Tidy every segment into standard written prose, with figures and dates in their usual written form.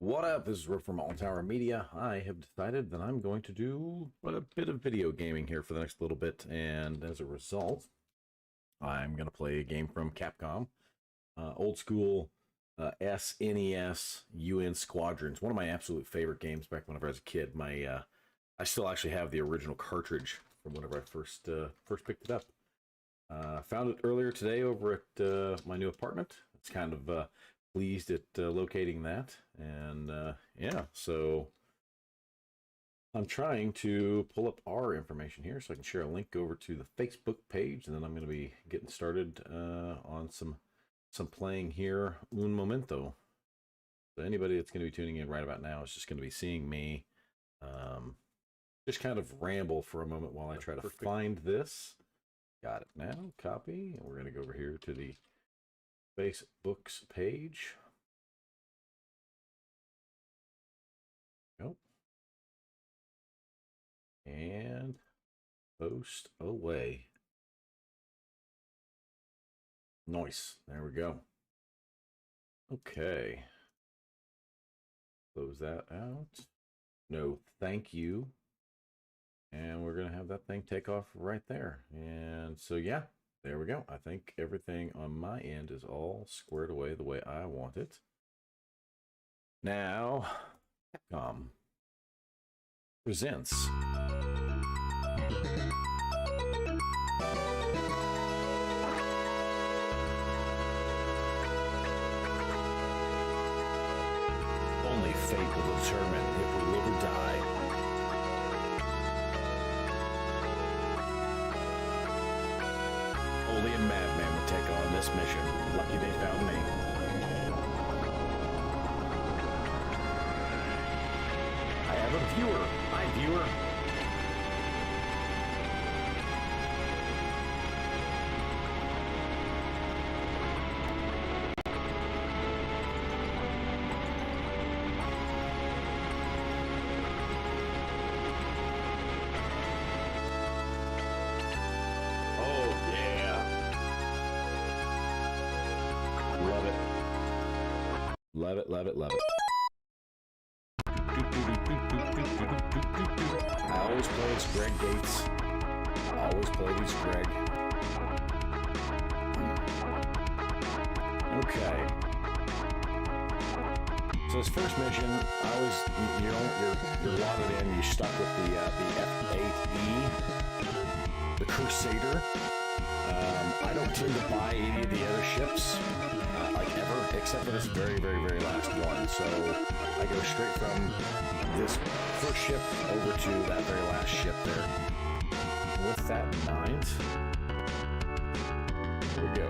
What up? This is Rick from All Tower Media. I have decided that I'm going to do a bit of video gaming here for the next little bit, and as a result, I'm going to play a game from Capcom, old school SNES UN Squadron. It's one of my absolute favorite games back whenever I was a kid. I still actually have the original cartridge from whenever I first picked it up. Found it earlier today over at my new apartment. It's kind of pleased at locating that, and yeah, so I'm trying to pull up our information here so I can share a link over to the Facebook page, and then I'm going to be getting started on some playing here un momento. So anybody that's going to be tuning in right about now is just going to be seeing me just kind of ramble for a moment while I try to find this. Got it now. Copy, and we're going to go over here to the Facebook's page. Go. And post away. Nice. There we go. Okay. Close that out. No, thank you. And we're going to have that thing take off right there. And so, yeah. There we go. I think everything on my end is all squared away the way I want it. Now, Capcom presents only fate will determine if we live or die. Only a madman would take on this mission. Lucky they found me. I have a viewer. Hi, viewer. Love it, love it, love it. I always play as Greg Gates. Always play as Greg. Okay. So this first mission, I always, you're loaded in. You're stuck with the F8E, the Crusader. I don't tend to buy any of the other ships. Like ever, except for this very, very, very last one. So I go straight from this first ship over to that very last ship there. With that in mind, here we go.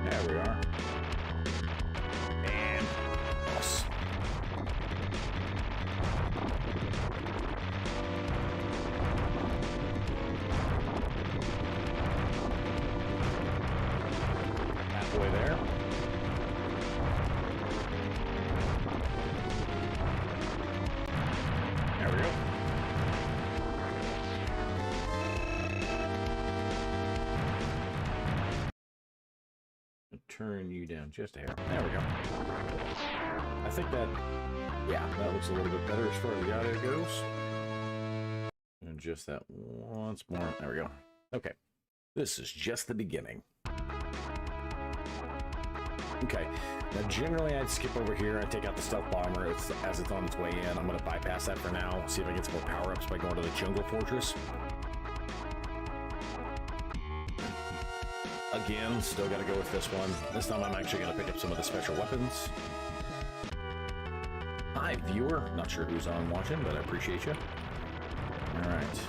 There we are. And boss. Halfway there. There we go. Turn you down just a hair. There we go. I think that, yeah, that looks a little bit better as far as the audio goes. And just that once more. There we go. Okay. This is just the beginning. Okay, now generally I'd skip over here. I'd take out the stealth bomber as it's on its way in. I'm going to bypass that for now, see if I get some more power-ups by going to the jungle fortress. Again, still got to go with this one. This time I'm actually going to pick up some of the special weapons. Hi, viewer. Not sure who's on watching, but I appreciate you. All right.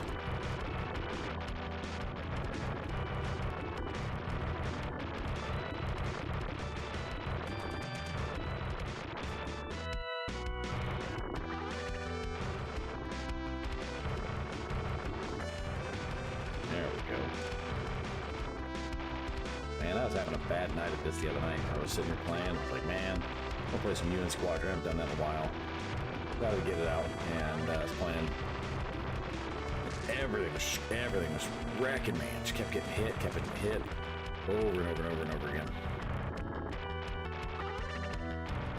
Man, I was having a bad night at this the other night. I was sitting here playing. I was like, man, I'll play some UN Squadron. I haven't done that in a while. Gotta get it out. And I was playing. Everything was wrecking me. Just kept getting hit over and over and over and over again.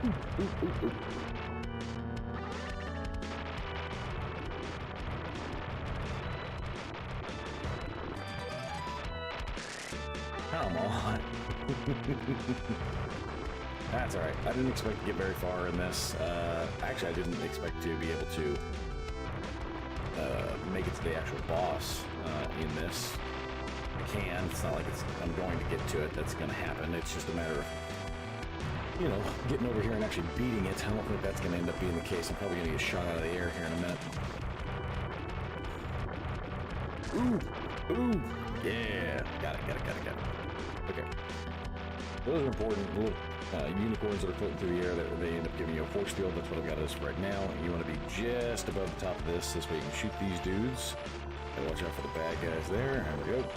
Ooh. Come on. That's alright. I didn't expect to get very far in this. Actually, I didn't expect to be able to make it to the actual boss in this. I can. It's not like I'm going to get to it. That's going to happen. It's just a matter of, you know, getting over here and actually beating it. I don't think that's going to end up being the case. I'm probably going to get shot out of the air here in a minute. Ooh! Yeah! Got it. Okay. Those are important little unicorns that are floating through the air. They end up giving you a force field. That's what I've got as right now. You want to be just above the top of this way you can shoot these dudes. And watch out for the bad guys there. There we go.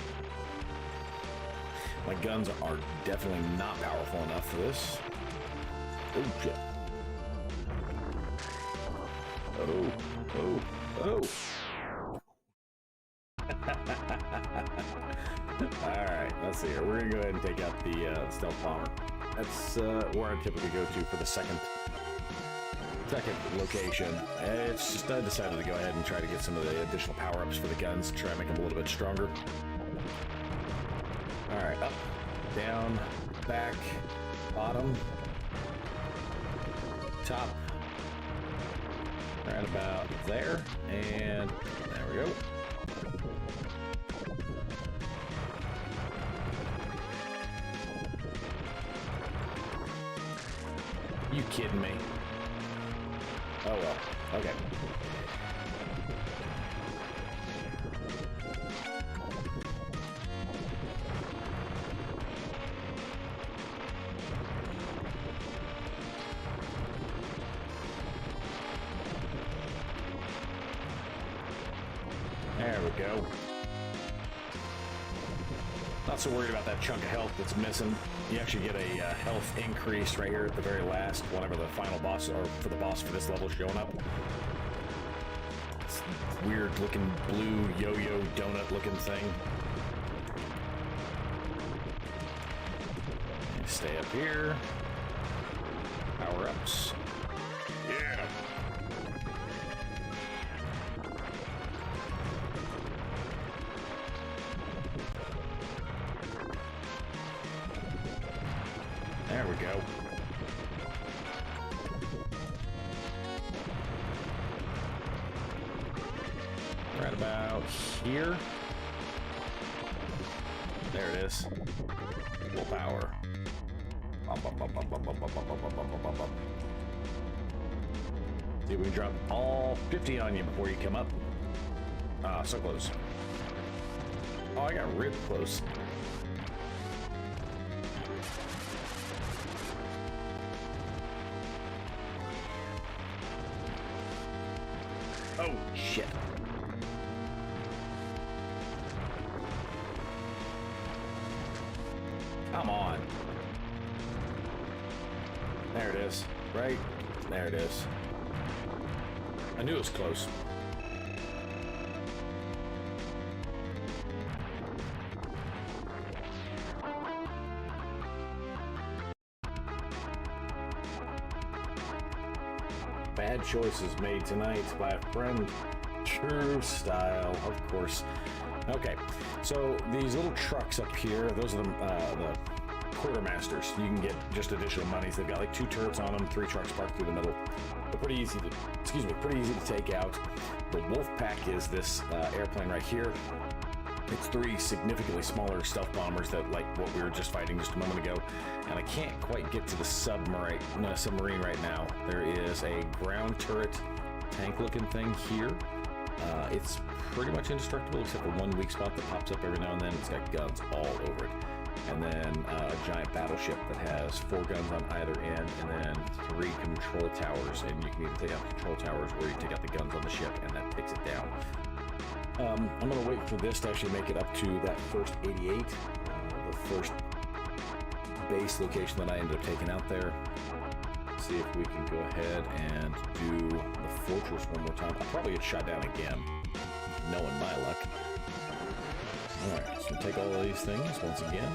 My guns are definitely not powerful enough for this. Oh, shit. Oh. Alright, let's see here. We're going to go ahead and take out the stealth bomber. That's where I typically go to for the second location. It's just I decided to go ahead and try to get some of the additional power-ups for the guns to try and make them a little bit stronger. Alright, up, down, back, bottom, top, right about there, and there we go. You kidding me? Oh well. Okay. There we go. Not so worried about that chunk of health that's missing. You actually get a health increase right here at the very last, whenever the final boss, or for the boss for this level, is showing up. It's weird looking blue yo-yo donut looking thing. And stay up here. Power ups. Yeah. There we go. Right about here. There it is. Full power. See if we can drop all 50 on you before you come up. Ah, so close. Oh, I got real close. Oh, shit. Come on. There it is. Right? There it is. I knew it was close. Bad choices made tonight by a friend. True style, of course. Okay, so these little trucks up here, those are the quartermasters. You can get just additional monies. They've got like 2 turrets on them, 3 trucks parked through the middle. They're pretty easy to, pretty easy to take out. The wolf pack is this airplane right here. It's 3 significantly smaller stealth bombers that, like what we were just fighting just a moment ago. And I can't quite get to the submarine right now. There is a ground turret tank-looking thing here. It's pretty much indestructible except for one weak spot that pops up every now and then. It's got guns all over it. And then a giant battleship that has 4 guns on either end, and then 3 control towers. And you can either take out the control towers or you take out the guns on the ship, and that takes it down. I'm going to wait for this to actually make it up to that first 88, the first base location that I ended up taking out there. See if we can go ahead and do the fortress one more time. I'll probably get shot down again, knowing my luck. Alright, so take all of these things once again.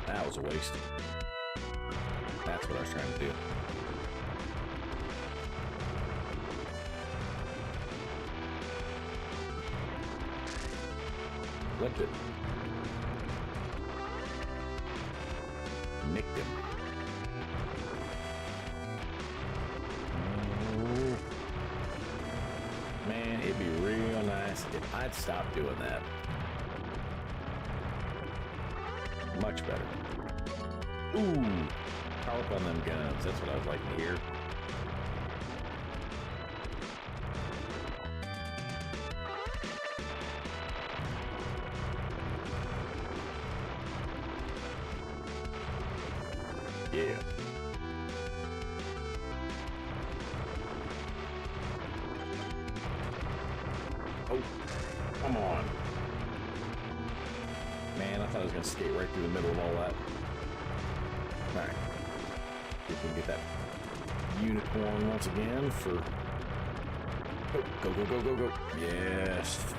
That was a waste. That's what I was trying to do. Flipped it. Nicked him. Oh. Man, it'd be real nice if I'd stop doing that. Much better. Ooh, power up on them guns. That's what I was liking to hear. Yeah. Oh, come on. Man, I thought I was going to skate right through the middle of all that. Alright. See if we can get that unicorn once again for... Go, go, go, go, go. Yes.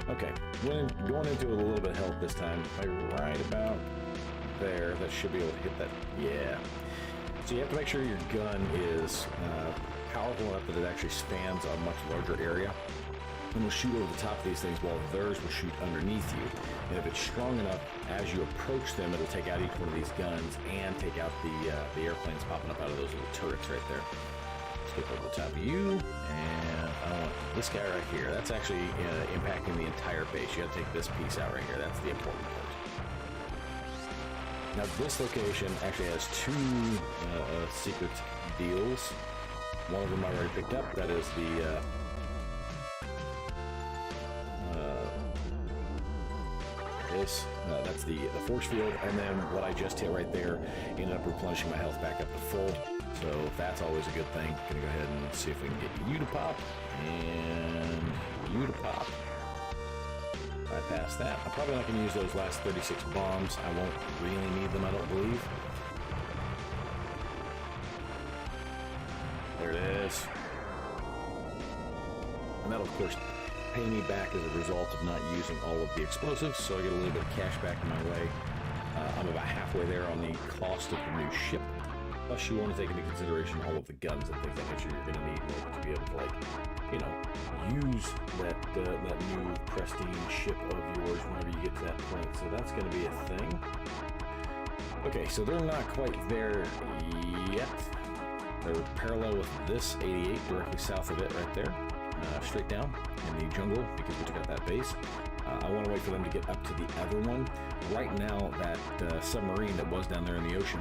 Okay. Going into it with a little bit of help this time. Right about there. That should be able to hit that. Yeah. So you have to make sure your gun is powerful enough that it actually spans a much larger area. And will shoot over the top of these things while theirs will shoot underneath you. And if it's strong enough, as you approach them, it'll take out each one of these guns and take out the airplanes popping up out of those little turrets right there. Skip over the top of you, and I want this guy right here. That's actually impacting the entire base. You got to take this piece out right here. That's the important part. Now this location actually has 2 secret deals. One of them I already picked up. That is the that's the force field, and then what I just hit right there ended up replenishing my health back up to full, so that's always a good thing. Gonna go ahead and see if we can get you to pop, and you to pop. Bypass that. I'm probably not gonna use those last 36 bombs. I won't really need them, I don't believe. There it is. And that'll, of course, pay me back as a result of not using all of the explosives, so I get a little bit of cash back in my way. I'm about halfway there on the cost of the new ship. Plus, you want to take into consideration all of the guns and things like that you're going to need in order to be able to, like, you know, use that new pristine ship of yours whenever you get to that point. So that's going to be a thing. Okay, so they're not quite there yet. They're parallel with this 88, directly south of it right there. Straight down in the jungle because we took out that base. I want to wait for them to get up to the other one. Right now, that submarine that was down there in the ocean,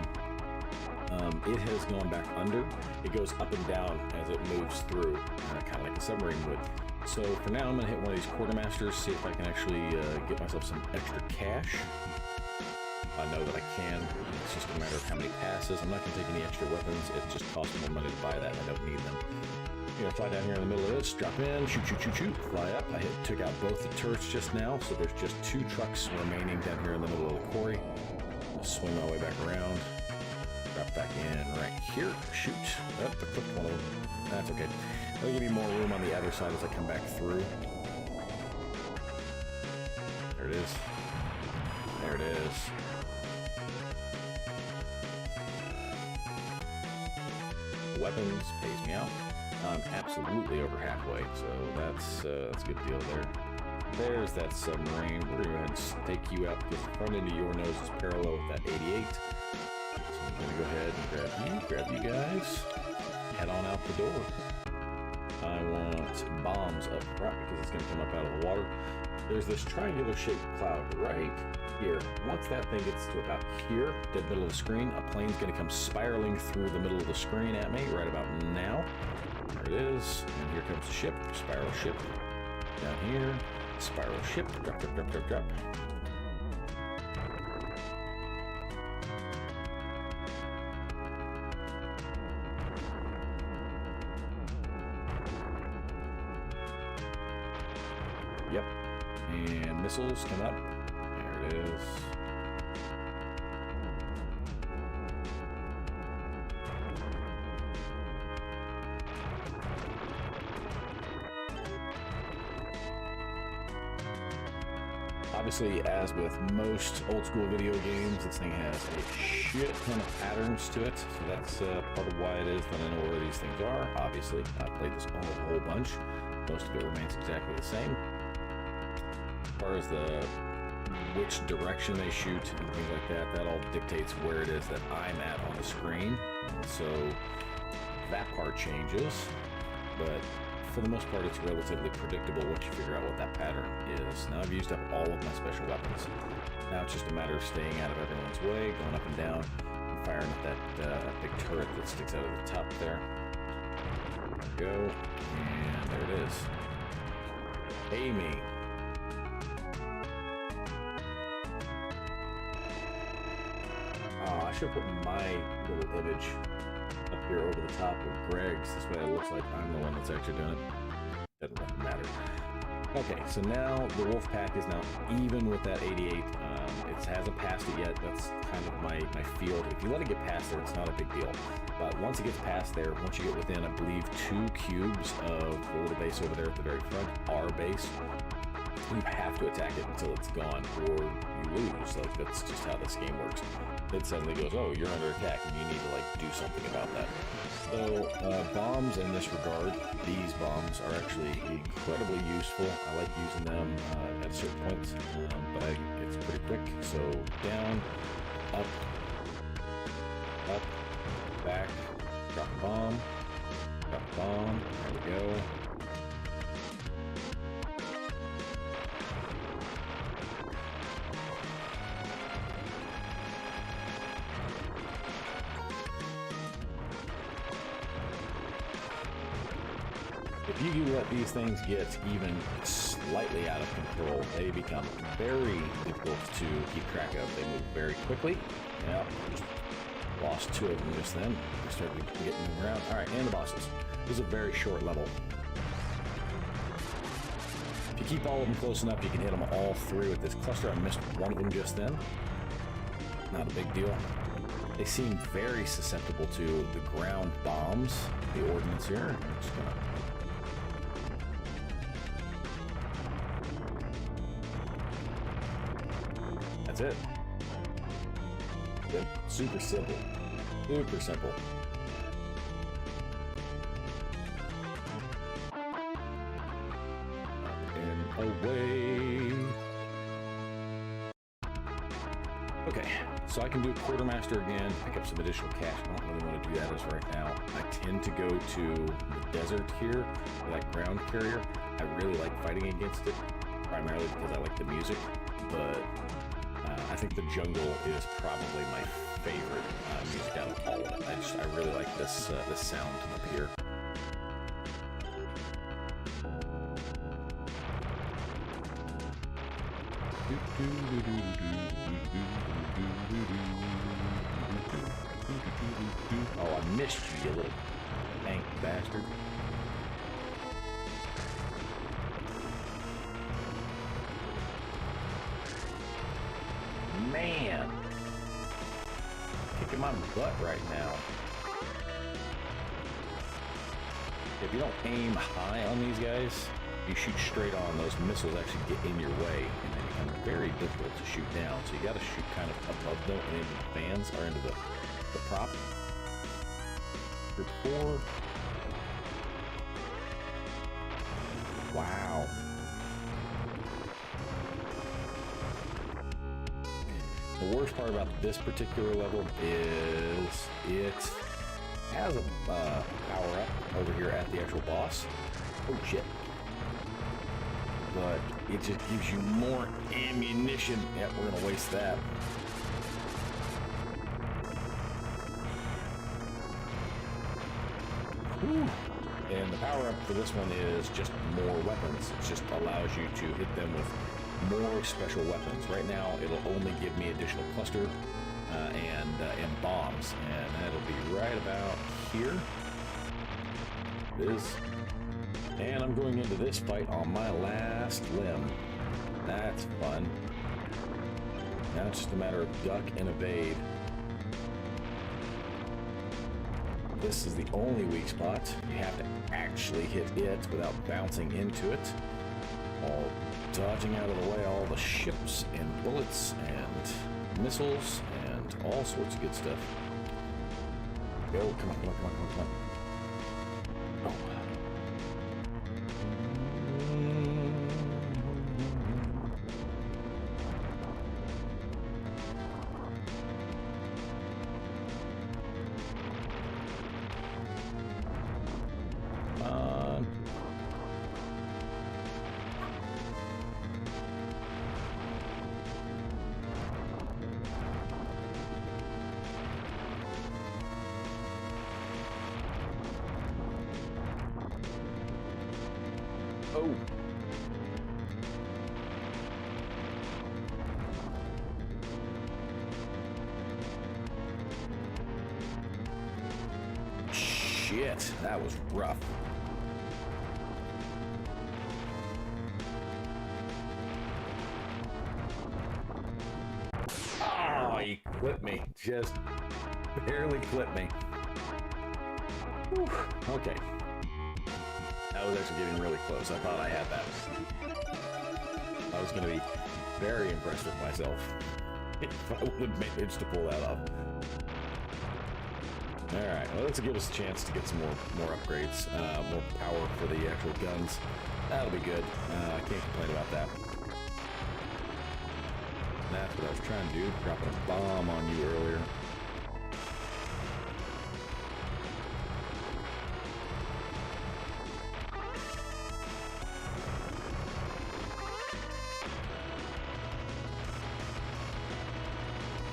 it has gone back under. It goes up and down as it moves through, kind of like a submarine would. So for now, I'm going to hit one of these quartermasters, see if I can actually get myself some extra cash. I know that I can. It's just a matter of how many passes. I'm not going to take any extra weapons. It just costs more money to buy that, and I don't need them. You're gonna fly down here in the middle of this, drop in, shoot, shoot, shoot, shoot, fly up. I took out both the turrets just now, so there's just 2 trucks remaining down here in the middle of the quarry. I'll swing my way back around, drop back in right here, shoot. Oh, I clipped one of them. That's okay. I'll give you more room on the other side as I come back through. There it is. There it is. weapons, pays me out. I'm absolutely over halfway, so that's a good deal there. There's that submarine. We're going to go ahead and take you out because the front end of your nose is parallel with that 88. So I'm going to go ahead and grab you guys, head on out the door. I want bombs up front because it's going to come up out of the water. There's this triangular shaped cloud right here. Once that thing gets to about here, dead middle of the screen, a plane's going to come spiraling through the middle of the screen at me right about now. There it is. And here comes the ship, spiral ship. Down here, spiral ship, drop, drop, drop, drop, drop. Yep. And missiles come up. There it is. Obviously, as with most old school video games, this thing has a shit ton of patterns to it. So that's part of why it is that I know where these things are. Obviously, I've played this a whole bunch. Most of it remains exactly the same. As far as which direction they shoot and things like that, that all dictates where it is that I'm at on the screen. And so that part changes, but for the most part, it's relatively predictable once you figure out what that pattern is. Now I've used up all of my special weapons. Now it's just a matter of staying out of everyone's way, going up and down, and firing at that big turret that sticks out of the top there. There we go, and there it is. Amy. Oh, I should put my little image up here over the top of Greg's. This way it looks like I'm the one that's actually doing it. Doesn't really matter. Okay, so now the wolf pack is now even with that 88. It hasn't passed it yet. That's kind of my field. If you let it get past there, it's not a big deal. But once it gets past there, once you get within, I believe, 2 cubes of the little base over there at the very front, our base, you have to attack it until it's gone, or you lose. Like, that's just how this game works. It suddenly goes, oh, you're under attack, and you need to, like, do something about that. So, bombs in this regard, these bombs are actually incredibly useful. I like using them at certain points, but it's pretty quick. So, down, up, back, drop a bomb, there we go. If you let these things get even slightly out of control, they become very difficult to keep track of. They move very quickly. Yep, lost 2 of them just then. I started getting them around. All right, and the bosses. This is a very short level. If you keep all of them close enough, you can hit them all 3 with this cluster. I missed one of them just then. Not a big deal. They seem very susceptible to the ground bombs, the ordnance here. I'm just gonna... That's it. Yep. Super simple. Super simple. Up and away. Okay, so I can do Quartermaster again, pick up some additional cash. I don't really want to do that as right now. I tend to go to the desert here, for that ground carrier. I really like fighting against it, primarily because I like the music, but I think the jungle is probably my favorite music out of all of it. I really like this this sound up here. Oh, I missed you, you little tank bastard. Man, kicking my butt right now. If you don't aim high on these guys, you shoot straight on, those missiles actually get in your way and they become very difficult to shoot down. So you got to shoot kind of above them and into the fans or into the prop. Group 4. Wow. The worst part about this particular level is it has a power-up over here at the actual boss. Oh, shit. But it just gives you more ammunition. Yep, we're going to waste that. Whew. And the power-up for this one is just more weapons. It just allows you to hit them with more special weapons. Right now, it'll only give me additional cluster and bombs, and that'll be right about here. It is. And I'm going into this fight on my last limb. That's fun. Now it's just a matter of duck and evade. This is the only weak spot. You have to actually hit it without bouncing into it, while dodging out of the way all the ships and bullets and missiles and all sorts of good stuff. Oh, come on, come on, come on, come on, come on. Oh. Oh. Shit, that was rough. Oh, he clipped me. Just barely clipped me. Whew. Okay. That was actually getting really close. I thought I had that. I was going to be very impressed with myself if I would have managed to pull that off. Alright, well, this will give us a chance to get some more upgrades, more power for the actual guns. That'll be good. I can't complain about that. That's what I was trying to do, dropping a bomb on you earlier.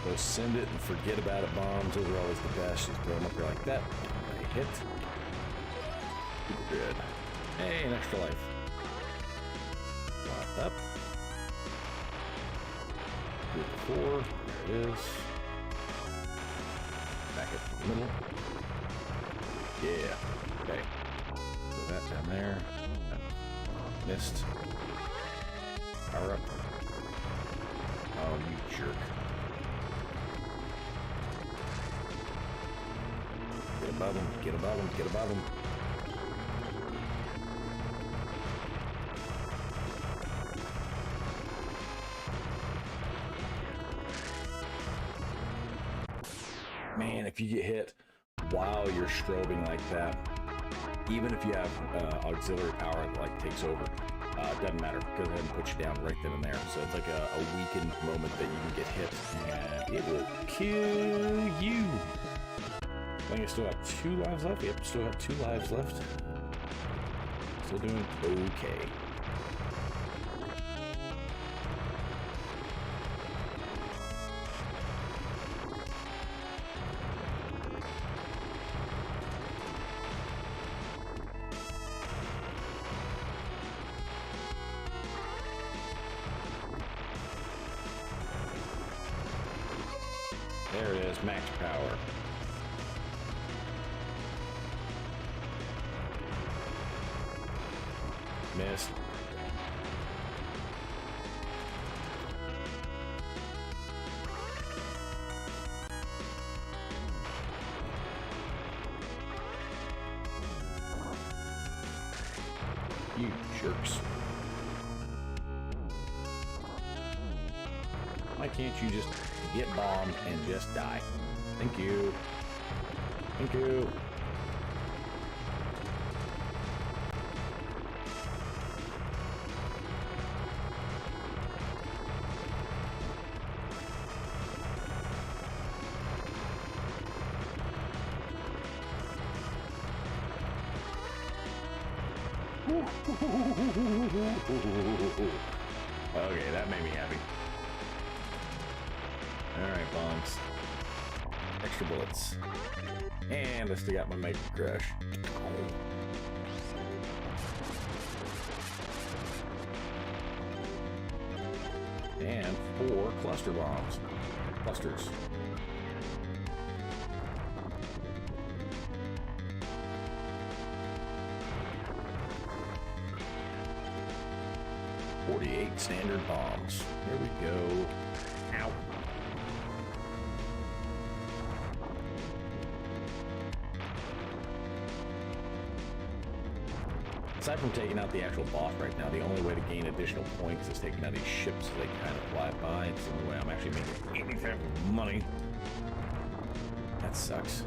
Those send it and forget about it bombs, those are always the best. You throw them up there like that, and they hit. Super good. Hey, an extra life. Lock up. Group 4, there it is. Back up to the middle. Yeah, okay. Throw that down there. Missed. Power up. Oh, you jerk. Get above him, get above him, get above him. Man, if you get hit while you're strobing like that, even if you have auxiliary power that like takes over, it doesn't matter. It goes ahead and put you down right then and there. So it's like a weakened moment that you can get hit, and it will kill you. I think I still got 2 lives left. Yep, still got 2 lives left. Still doing okay. There it is, max power. Missed. You jerks. Why can't you just get bombed and just die? Thank you. Thank you. Okay, that made me happy. Alright, bombs. Extra bullets. And I still got my Mega Crash. And 4 cluster bombs. Clusters. .48 standard bombs. Here we go. Ow. Aside from taking out the actual boss right now, the only way to gain additional points is taking out these ships so they kind of fly by. It's the only way I'm actually making any type of money. That sucks.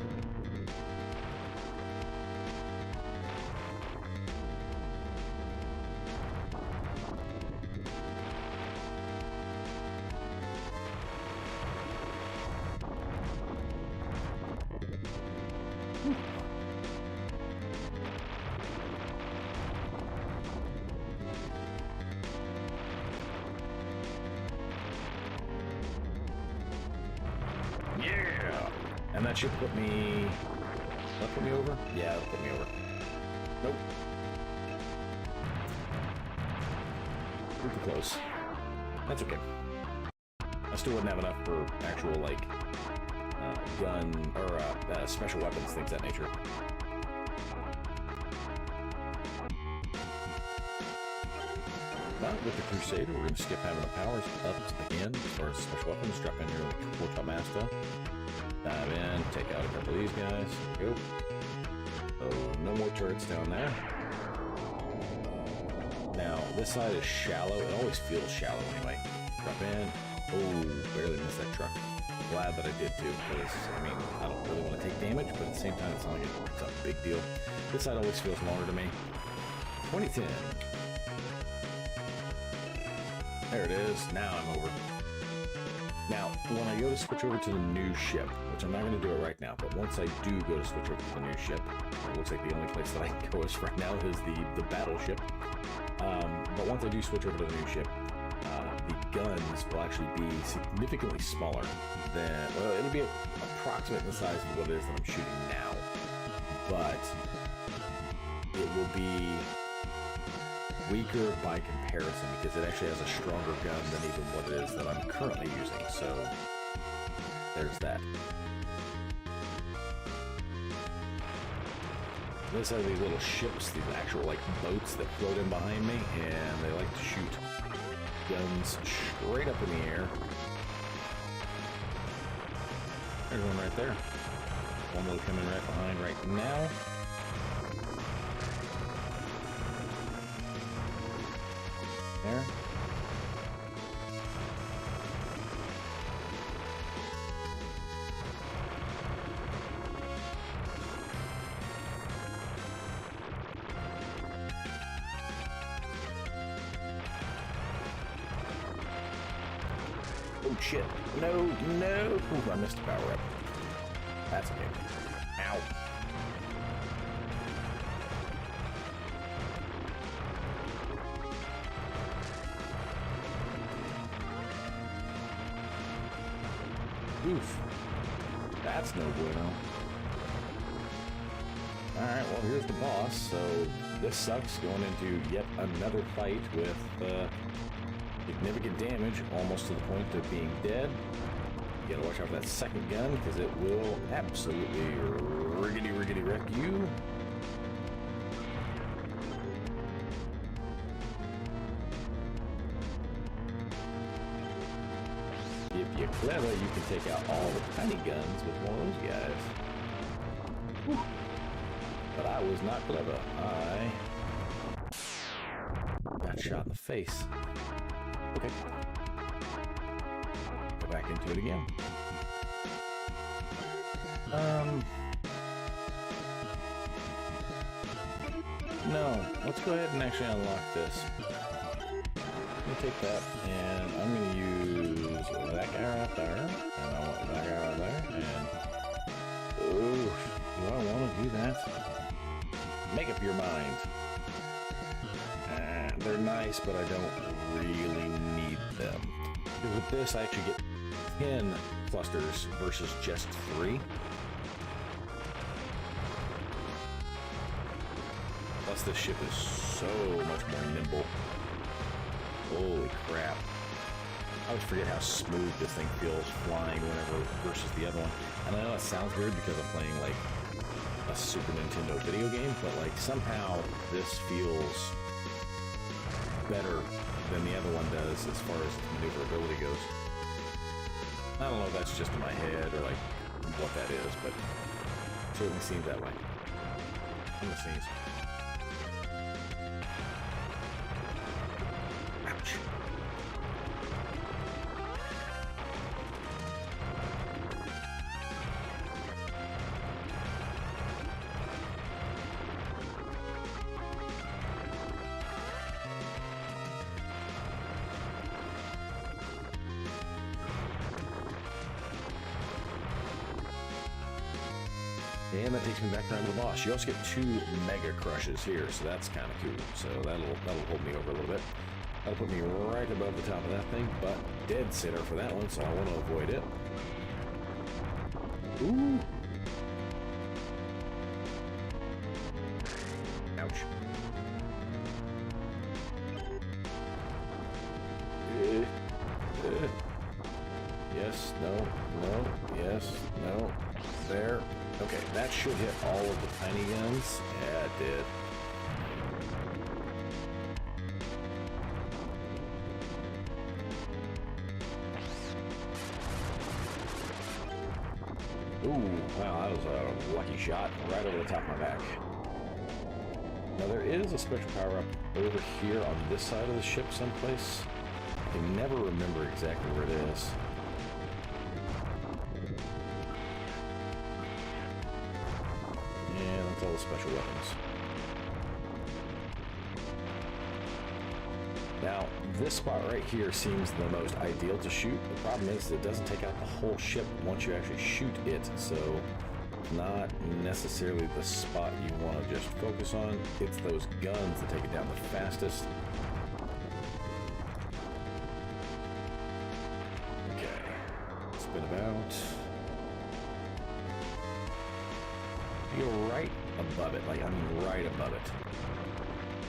Yeah! And that should put me... That put me over? Yeah, that'll put me over. Nope. Pretty close. That's okay. I still wouldn't have enough for actual, like, gun, or special weapons, things of that nature. But with the Crusader, we're going to skip having the powers up again as far as special weapons. Drop in your Quartet Master. Dive in, take out a couple of these guys. Go. So, no more turrets down there. Now, this side is shallow. It always feels shallow anyway. Drop in. Oh, barely missed that truck. Glad that I did too, because, I mean, I don't really want to take damage, but at the same time, it's not like it's a big deal. This side always feels smaller to me. 2010. There it is. Now I'm over. Now, when I go to switch over to the new ship, which I'm not going to do it right now, but once I do go to switch over to the new ship, it looks like the only place that I can go is right now is the battleship. But once I do switch over to the new ship, the guns will actually be significantly smaller than, well, it'll be approximate in the size of what it is that I'm shooting now, but it will be weaker by comparison because it actually has a stronger gun than even what it is that I'm currently using, so there's that. This has these little ships, these actual like boats that float in behind me, and they like to shoot guns straight up in the air. There's one right there. One will come in right behind right now. There. Oh shit. No, no. Ooh, I missed the power up. That's okay. Ow. Oof. That's no bueno. Alright, well here's the boss, so this sucks going into yet another fight with significant damage, almost to the point of being dead. You gotta watch out for that second gun, because it will absolutely riggedy wreck you. If you're clever, you can take out all the tiny guns with one of those guys. Whew. But I was not clever. I got shot in the face. Okay. Go back into it again. No, let's go ahead and actually unlock this. Let me take that, and I'm going to use that guy right there, and I want that guy right there, and ooh, do I want to do that? Make up your mind. They're nice, but I don't really need them. With this, I actually get 10 clusters versus just 3. Plus, this ship is so much more nimble. Holy crap. I always forget how smooth this thing feels flying whenever versus the other one. And I know it sounds weird because I'm playing like a Super Nintendo video game, but like somehow this feels better than the other one does as far as maneuverability goes. I don't know if that's just in my head or like what that is, but it certainly seems that way. I'm gonna sneeze. Ouch. And that takes me back down to the boss. You also get 2 mega crushes here, so that's kind of cool. So that'll hold me over a little bit. That'll put me right above the top of that thing, but dead center for that one, so I want to avoid it. Ooh. Ouch. Yes, no, yes, no, there. Okay, that should hit all of the tiny guns. Yeah, it did. Ooh, wow, that was a lucky shot right over the top of my back. Now there is a special power-up over here on this side of the ship someplace. I can never remember exactly where it is. And that's all the special weapons. Now, this spot right here seems the most ideal to shoot. The problem is it doesn't take out the whole ship once you actually shoot it, so it's not necessarily the spot you want to just focus on. It's those guns that take it down the fastest. Okay, spin about. You go right above it, like I mean right above it.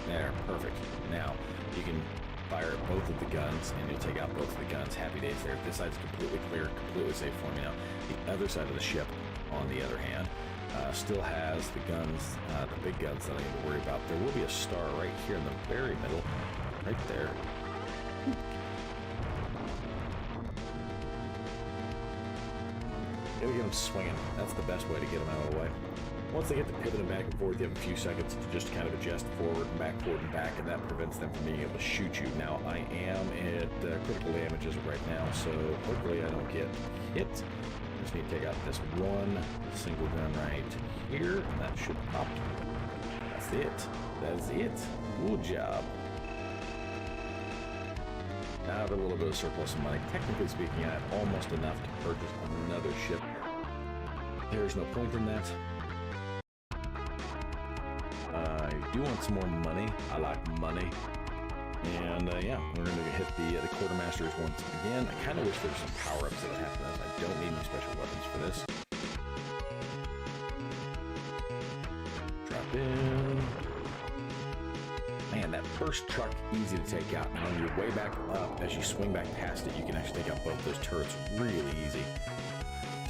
There, perfect. Now, you can fire both of the guns and you'll take out both of the guns. Happy days there. This side's completely clear, completely safe for me now. The other side of the ship, on the other hand, still has the guns, the big guns that I need to worry about. There will be a star right here in the very middle, right there. Gotta get them swinging. That's the best way to get them out of the way. Once they get to pivoting back and forth, you have a few seconds to just kind of adjust forward and back, and that prevents them from being able to shoot you. Now, I am at critical damages right now, so hopefully I don't get hit. I just need to take out this one single gun right here, and that should pop. That's it. That's it. Good job. Now I have a little bit of surplus of money. Technically speaking, I have almost enough to purchase another ship. There's no point in that. I do want some more money. I like money. And yeah, we're going to hit the quartermasters once again. I kind of wish there were some power-ups that would happen as I don't need any special weapons for this. Drop in. Man, that first truck, easy to take out. And on your way back up, as you swing back past it, you can actually take out both those turrets really easy.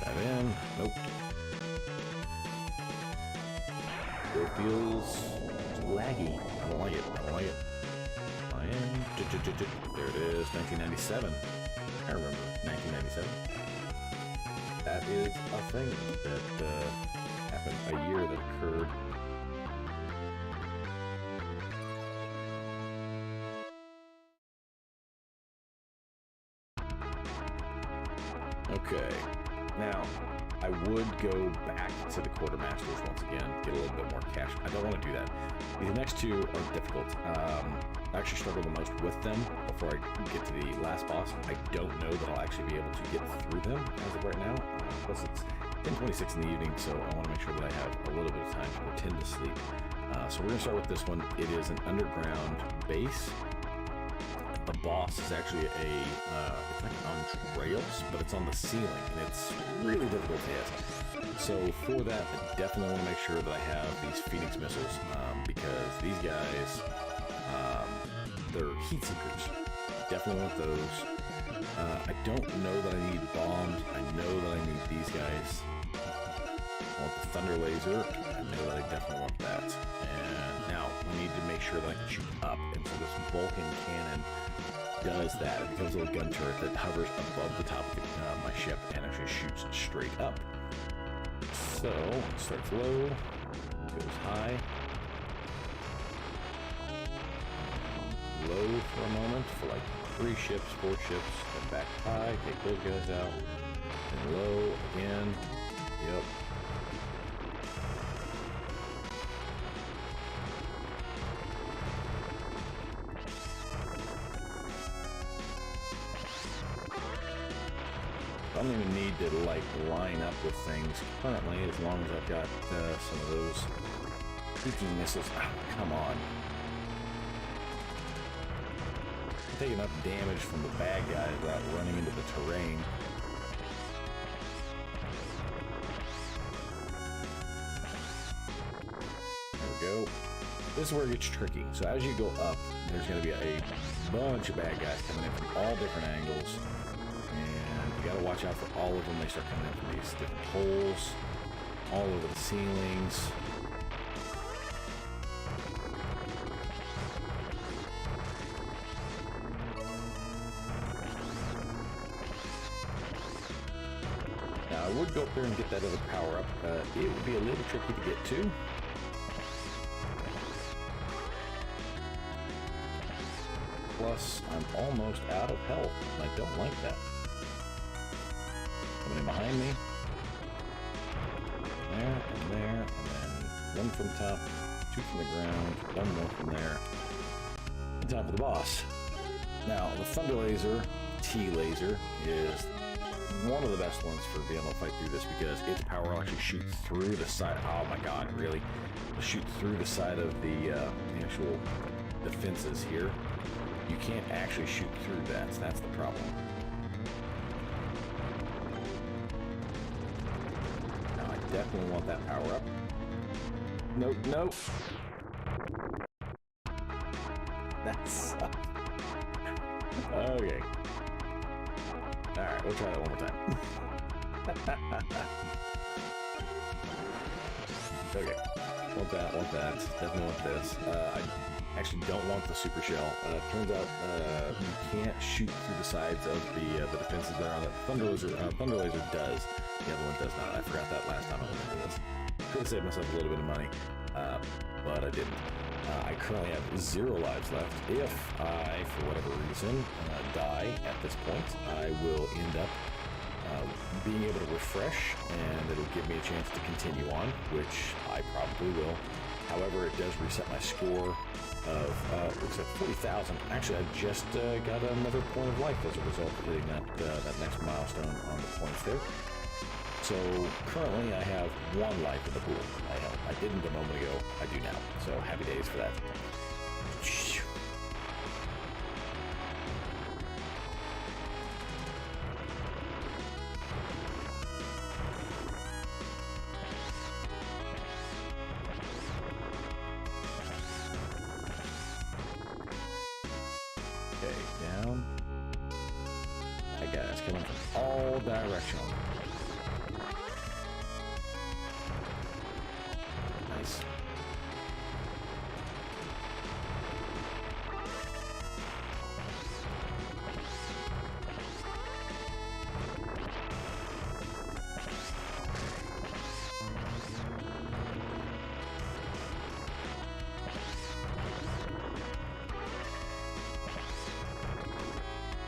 Dive in. Nope. It feels laggy. I don't like it. I don't like it. I am. There it is. 1997. I remember 1997. That is a thing that happened. A year that occurred. Okay. Now, I would go back to the quartermasters once again, get a little bit more cash. I don't want to do that. These next two are difficult. I actually struggle the most with them before I get to the last boss. I don't know that I'll actually be able to get through them as of right now. Plus it's 10:26 in the evening, so I want to make sure that I have a little bit of time to pretend to sleep. So we're going to start with this one. It is an underground base. The boss is actually it's like on rails, but it's on the ceiling, and it's really difficult to hit. So for that, I definitely want to make sure that I have these Phoenix missiles, because these guys, they're heat seekers. Definitely want those. I don't know that I need bombs. I know that I need these guys. I want the thunder laser. I know that I definitely want that. And now we need to make sure that I can shoot up. And so this Vulcan cannon does that. It becomes a little gun turret that hovers above the top of my ship and actually shoots straight up. So it starts low, goes high, low for a moment for like 3 ships, 4 ships, then back high, take those guys out, and low again. Yep. I don't even need to like line up with things currently, as long as I've got some of those peaking missiles. Oh, come on. I take enough damage from the bad guys without running into the terrain. There we go. This is where it gets tricky. So as you go up, there's going to be a bunch of bad guys coming in from all different angles. And you got to watch out for all of them. They start coming in from these different holes, all over the ceilings. Now, I would go up there and get that other power up. It would be a little tricky to get to. Plus, I'm almost out of health, and I don't like that. Coming in behind me. There, and there, and then 1 from top, 2 from the ground, 1 more from there. And time for the boss. Now, the Thunder Laser, T-Laser, is one of the best ones for being able to fight through this, because its power will actually shoot through the side. Oh my god, really? It'll shoot through the side of the actual defenses here. You can't actually shoot through that, so that's the problem. Now, I definitely want that power up. Nope, nope. That sucks. Okay. Alright, we'll try that one more time. Okay. Want that. Definitely want this. I actually don't want the super shell. Turns out you can't shoot through the sides of the defenses that are on it. Thunder Laser does. The other one does not. I forgot that last time I went into this. Could have saved myself a little bit of money, but I didn't. I currently have 0 lives left. If I, for whatever reason, die at this point, I will end up being able to refresh, and it'll give me a chance to continue on, which I probably will. However, it does reset my score of, looks like 40,000. Actually, I just got another point of life as a result of hitting that next milestone on the points there. So currently I have 1 life in the pool. I didn't a moment ago. I do now. So happy days for that. Okay, down. That guy's coming from all directions. Nice.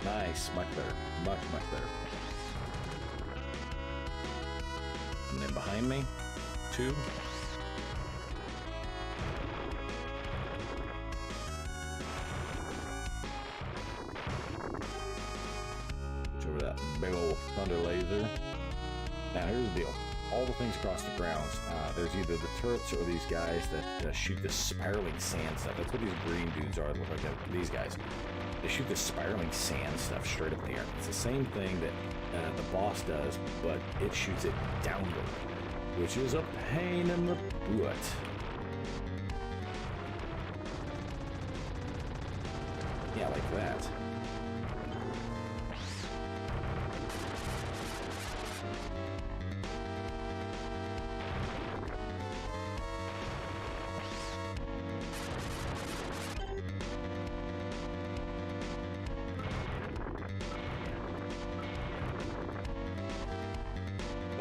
Nice, much better. Much better. And then behind me, 2. Switch over that big old Thunder Laser. Now here's the deal. all the things across the grounds. There's either the turrets or these guys that shoot this spiraling sand stuff. That's what these green dudes are. They look like these guys. They shoot this spiraling sand stuff straight up in the air. It's the same thing that the boss does, but it shoots it downward, which is a pain in the butt. Yeah, like that.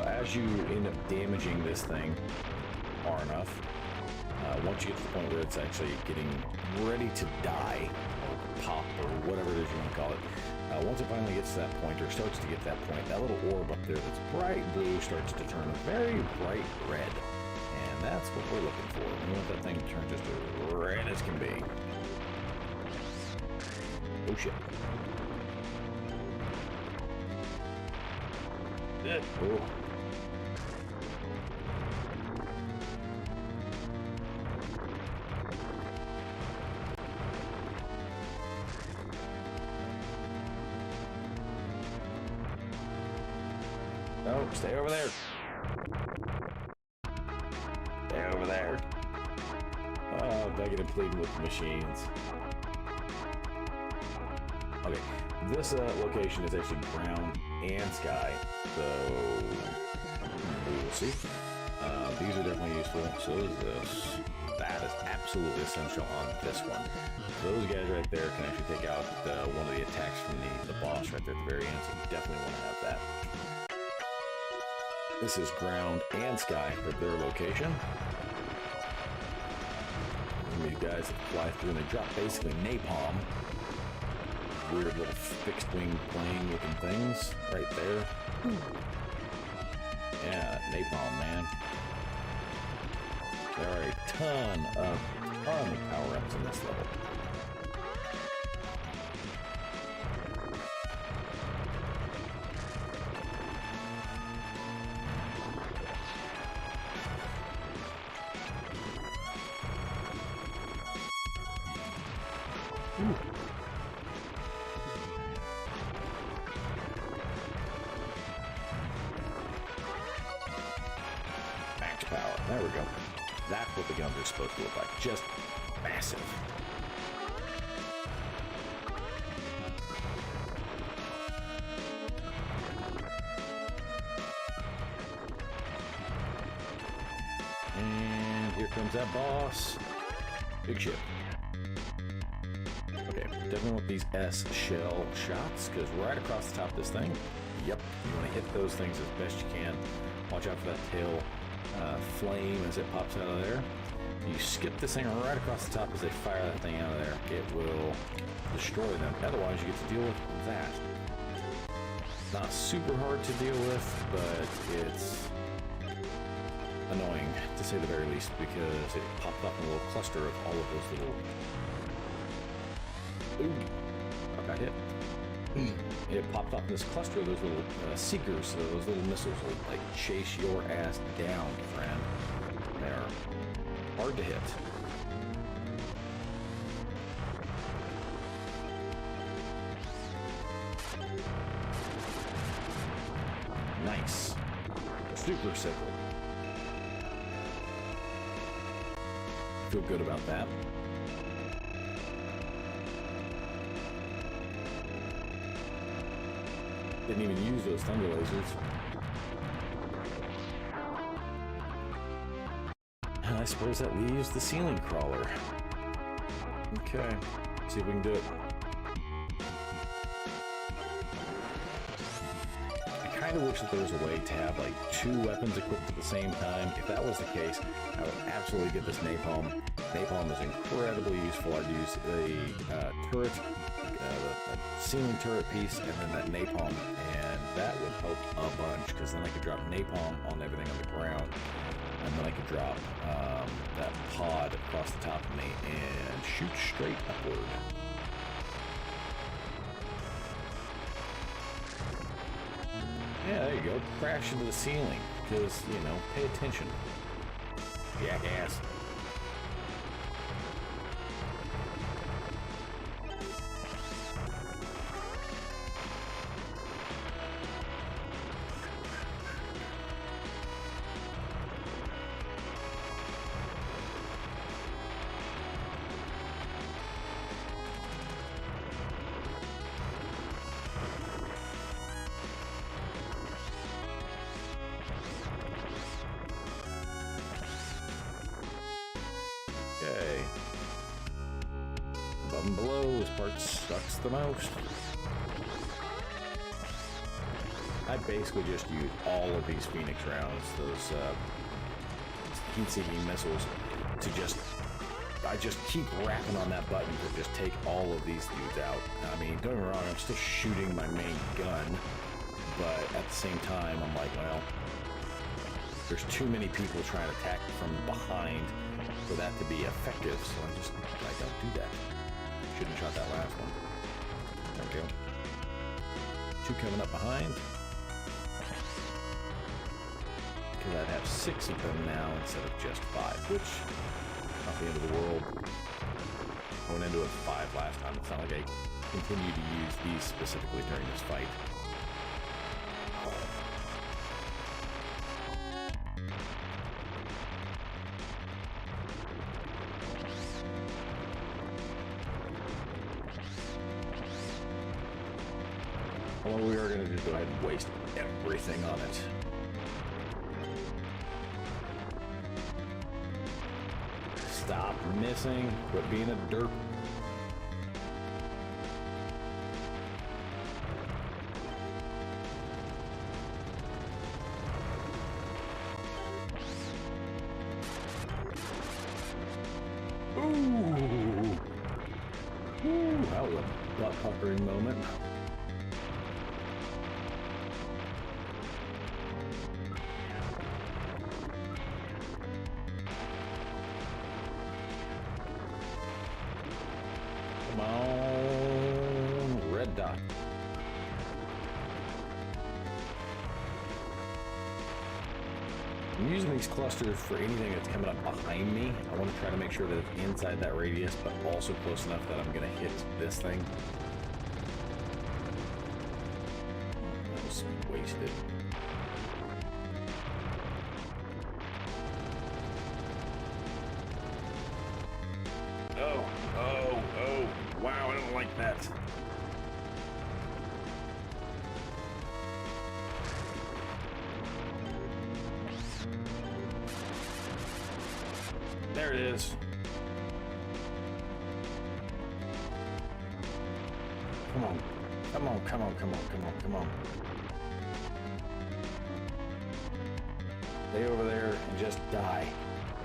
As you end up damaging this thing far enough, once you get to the point where it's actually getting ready to die, or pop, or whatever it is you want to call it, once it finally gets to that point, or starts to get to that point, that little orb up there that's bright blue starts to turn very bright red. And that's what we're looking for. We want that thing to turn just as red as can be. Oh shit. Oh. No, stay over there. Stay over there. Oh, begging and pleading with the machines. Okay, this location is actually ground and sky, so we will see. These are definitely useful. So is this. That is absolutely essential on this one. Those guys right there can actually take out one of the attacks from the boss right there at the very end, so you definitely want to have that. This is ground and sky for their location. And these guys that fly through and they drop basically napalm. Weird little fixed wing plane looking things right there. Yeah, napalm, man. There are a ton of power-ups in this level. Ooh. Max power. There we go. That's what the guns are supposed to look like. Just massive. And here comes that boss. Big ship. Okay, definitely want these S shell shots, because right across the top of this thing, yep, you want to hit those things as best you can. Watch out for that tail flame as it pops out of there. You skip this thing right across the top as they fire that thing out of there. It will destroy them. Otherwise, you get to deal with that. Not super hard to deal with, but it's annoying, to say the very least, because it popped up in a little cluster of all of those little... Ooh, I got hit. It popped up in this cluster of those little seekers, so those little missiles will like chase your ass down, friend. They're hard to hit. Nice. Super sickle. Feel good about that. Didn't even use those thunder lasers. And I suppose that leaves the ceiling crawler. Okay, see if we can do it. I kind of wish that there was a way to have like 2 weapons equipped at the same time. If that was the case, I would absolutely get this napalm. Napalm is incredibly useful. I'd use a turret, the ceiling turret piece, and then that napalm, and that would help a bunch, because then I could drop napalm on everything on the ground, and then I could drop that pod across the top of me and shoot straight upward. Yeah, there you go. Crash into the ceiling. because, you know, pay attention. Jackass. Okay. Above and below, this part sucks the most. I basically just use all of these Phoenix rounds, those heat-seeking missiles, to I just keep rapping on that button to just take all of these dudes out. I mean, don't get me wrong, I'm still shooting my main gun, but at the same time, I'm like, well, there's too many people trying to attack from behind for that to be effective, so I don't do that. Shouldn't have shot that last one. There we go. Two coming up behind. Because I'd have 6 of them now instead of just 5, which, not the end of the world. I went into it 5 last time. It's not like I continue to use these specifically during this fight. What we are going to do is go ahead and waste everything on it. Stop missing. Quit being a derp. Ooh! Ooh, that was a butt-puckering moment. Come on, red dot. I'm using these clusters for anything that's coming up behind me. I want to try to make sure that it's inside that radius, but also close enough that I'm going to hit this thing. That was wasted. Oh, wow, I don't like that. There it is. Come on. Come on, come on, come on, come on, come on. Stay over there and just die.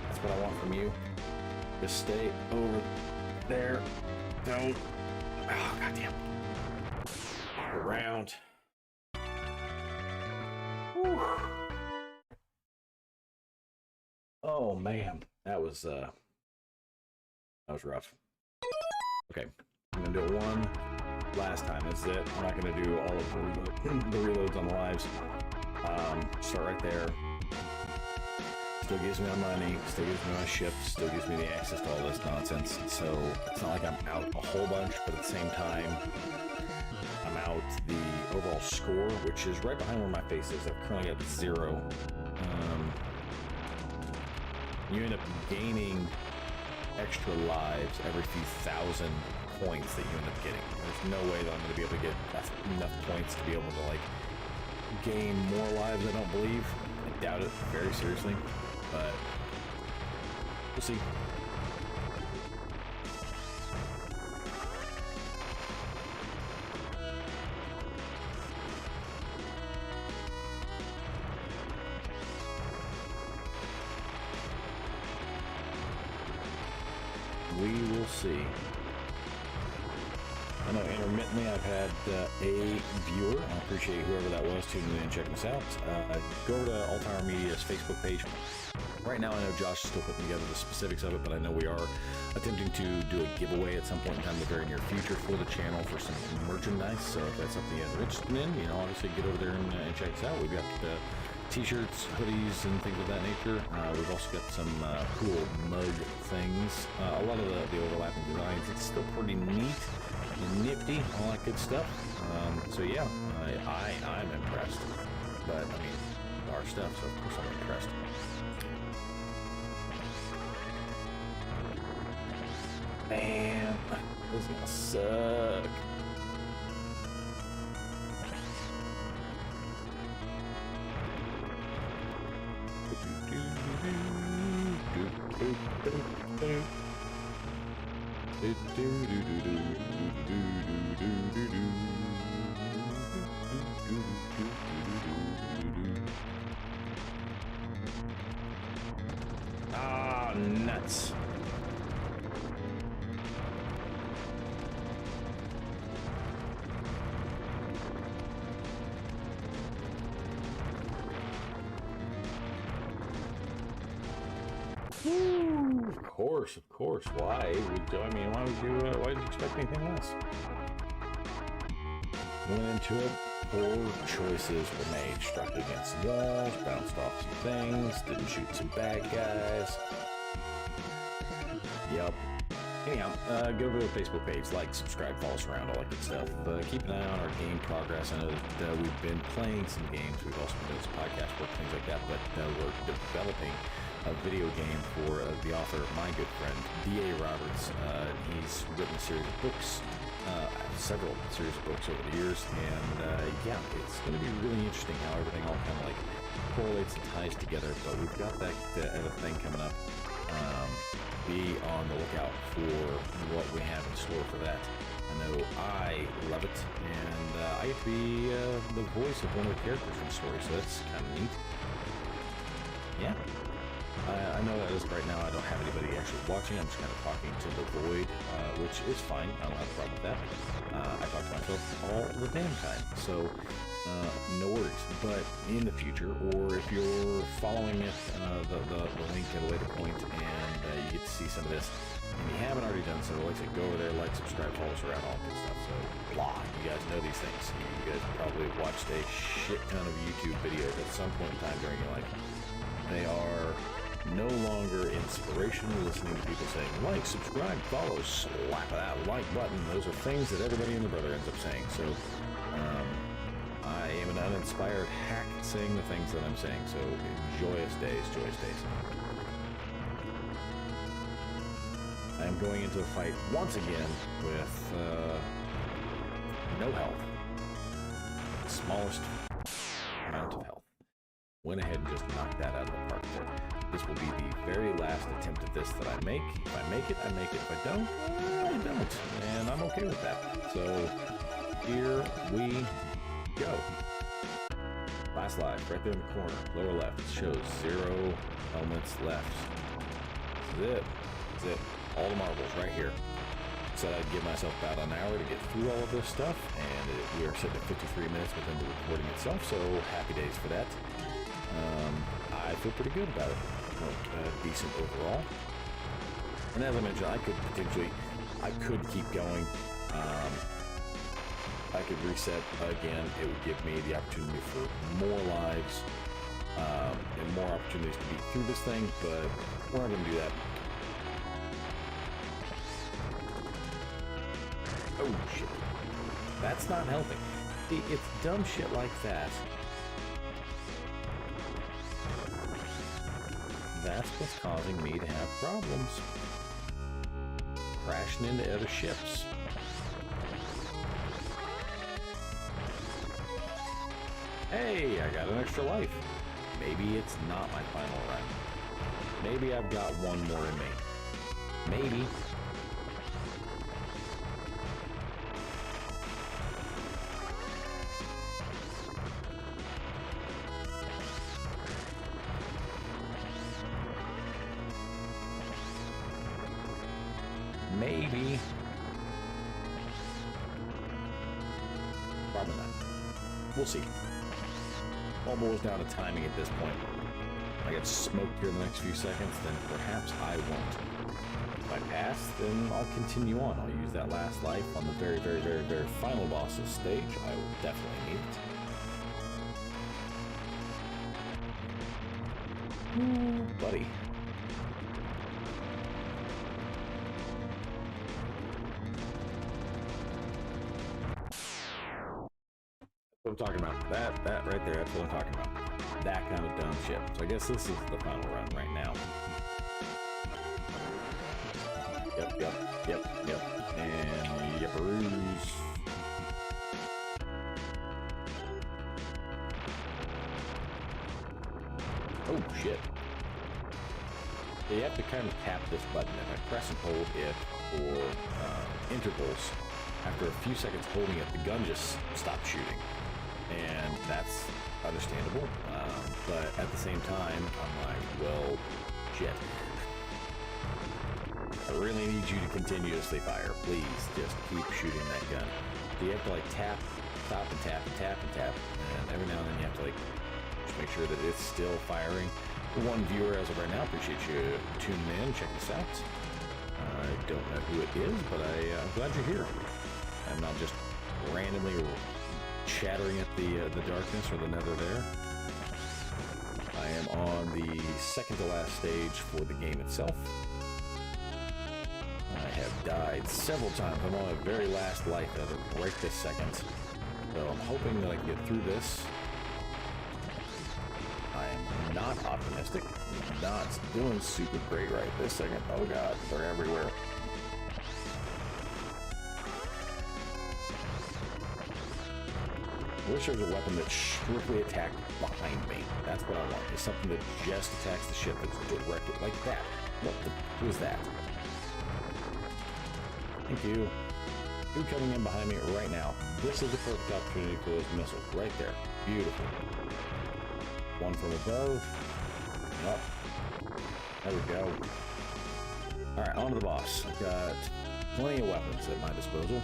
That's what I want from you. Just stay over there. Don't. Oh, goddamn. Around. Whew. Oh, man. That was rough. Okay. I'm going to do it one last time. That's it. I'm not going to do all of the reloads on the lives. Start right there. Still gives me my money, still gives me my ships, still gives me the access to all this nonsense. So it's not like I'm out a whole bunch, but at the same time, I'm out the overall score, which is right behind where my face is. I've currently got 0. You end up gaining extra lives every few thousand points that you end up getting. There's no way that I'm going to be able to get enough points to be able to, like, gain more lives, I don't believe. I doubt it very seriously. But we'll see. We will see. I know intermittently I've had a viewer. I appreciate whoever that was tuning in and checking us out. Go over to Altower Media's Facebook page. Right now I know Josh is still putting together the specifics of it, but I know we are attempting to do a giveaway at some point in time in the very near future for the channel for some merchandise. So if that's something you guys are interested in, you know, obviously get over there and check us out. We've got t-shirts, hoodies, and things of that nature. We've also got some cool mug things. A lot of the overlapping designs, it's still pretty neat and nifty, all that good stuff. So yeah, I'm impressed. But, I mean, our stuff, so of course I'm impressed. Man, this is gonna suck. Ah, nuts. Of course. Why would you? I mean, why did you expect anything less? Went into it. Poor choices were made. Struck against some walls, bounced off some things, didn't shoot some bad guys. Yep. Anyhow, go to the Facebook page, like, subscribe, follow us around, all that good stuff. Keep an eye on our game progress. I know that we've been playing some games. We've also been doing some podcast work, things like that, but we're developing a video game for the author, my good friend, D.A. Roberts. He's written a series of books, several series of books over the years, and yeah, it's going to be really interesting how everything all kind of like correlates and ties together, but we've got that other thing coming up. Be on the lookout for what we have in store for that. I know I love it, and I get to be the voice of one of the characters in the story, so that's kind of neat. Yeah. I know that as of right now I don't have anybody actually watching. I'm just kind of talking to the void, which is fine. I don't have a problem with that. I talk to myself all the damn time, so no worries. But in the future, or if you're following it, the link at a later point, and you get to see some of this, and you haven't already done so, like I said, go over there, like, subscribe, follow us around, all good stuff. So, blah, you guys know these things. You guys probably watched a shit ton of YouTube videos at some point in time during your life. They are no longer inspirational, listening to people saying, like, subscribe, follow, slap that like button. Those are things that everybody and their brother ends up saying. So, I am an uninspired hack saying the things that I'm saying. So, joyous days, joyous days. I am going into the fight once again with no health. The smallest amount of health. Went ahead and just knocked that out of the park there. This will be the very last attempt at this that I make. If I make it, I make it. If I don't, I don't. And I'm okay with that. So, here we go. Last life, right there in the corner, lower left. It shows 0 elements left. This is it. That's it. All the marbles right here. Said I'd give myself about an hour to get through all of this stuff, and we are sitting at 53 minutes within the recording itself, so happy days for that. I feel pretty good about it. Decent overall. And as I mentioned, I could keep going. I could reset again. It would give me the opportunity for more lives and more opportunities to beat through this thing, but we're not going to do that. Oh, shit. That's not helping. It's dumb shit like that. That's what's causing me to have problems. Crashing into other ships. Hey, I got an extra life. Maybe it's not my final run. Maybe I've got one more in me. Maybe. Maybe. Probably not. We'll see. All boils down to timing at this point. If I get smoked here in the next few seconds, then perhaps I won't. If I pass, then I'll continue on. I'll use that last life on the very, very, very, very final boss's stage. I will definitely need it. Ooh, buddy. That's what I'm talking about. That right there, that's what I'm talking about. That kind of dumb shit. So I guess this is the final run right now. Yep. And yipperoos. Oh, shit. You have to kind of tap this button. If I press and hold it for intervals, after a few seconds holding it, the gun just stops shooting. And that's understandable. But at the same time, I'm like, well, shit. I really need you to continuously fire. Please, just keep shooting that gun. So you have to like tap, stop and tap and tap and tap. And every now and then you have to like just make sure that it's still firing. For one viewer as of right now, appreciate you tuning in. Check this out. I don't know who it is, but I'm glad you're here. I'm not just randomly chattering at the darkness or the nether there. I am on the second to last stage for the game itself. I have died several times. I'm on the very last life of it right this second. So I'm hoping that I can get through this. I am not optimistic. Not doing super great right this second. Oh god, they're everywhere. I wish there was a weapon that strictly attacked behind me. That's what I want. It's something that just attacks the ship that's directed like that. What the who is that? Thank you. You coming in behind me right now. This is the perfect opportunity for those missiles right there. Beautiful. One from above. Up. There we go. Alright, on to the boss. I've got plenty of weapons at my disposal.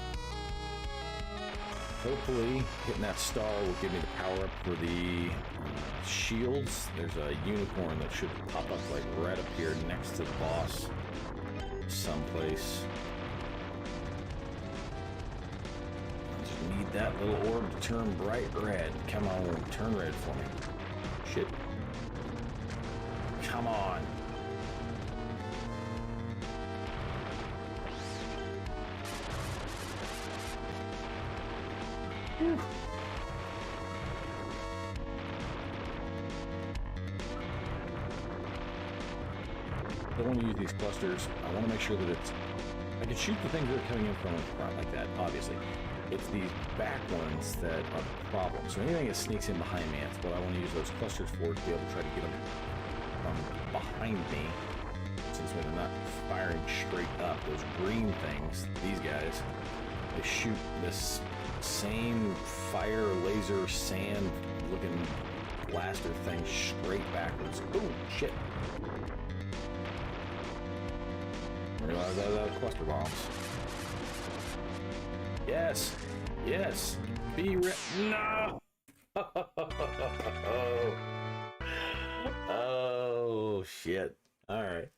Hopefully, hitting that star will give me the power up for the shields. There's a unicorn that should pop up like right up here next to the boss someplace. I just need that little orb to turn bright red. Come on, turn red for me. Shit. Come on. Whew. I want to use these clusters. I want to make sure that it's... I can shoot the things that are coming in from the front like that, obviously. It's these back ones that are the problem. So anything that sneaks in behind me, that's what I want to use those clusters for, to be able to try to get them from behind me. Since when they're not firing straight up, those green things, these guys, they shoot this same fire, laser, sand looking blaster thing straight backwards. Oh, shit. I realize that was cluster bombs. Yes! Yes! Be ready. No! Oh, shit. Alright.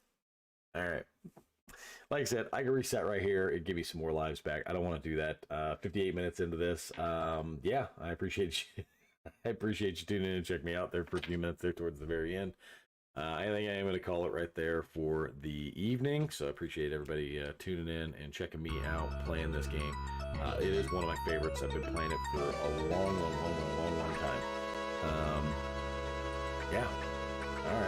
Alright. Like I said, I can reset right here and give you some more lives back. I don't want to do that. 58 minutes into this. Yeah, I appreciate you. I appreciate you tuning in and checking me out there for a few minutes there towards the very end. I think I am going to call it right there for the evening. So I appreciate everybody tuning in and checking me out playing this game. It is one of my favorites. I've been playing it for a long time.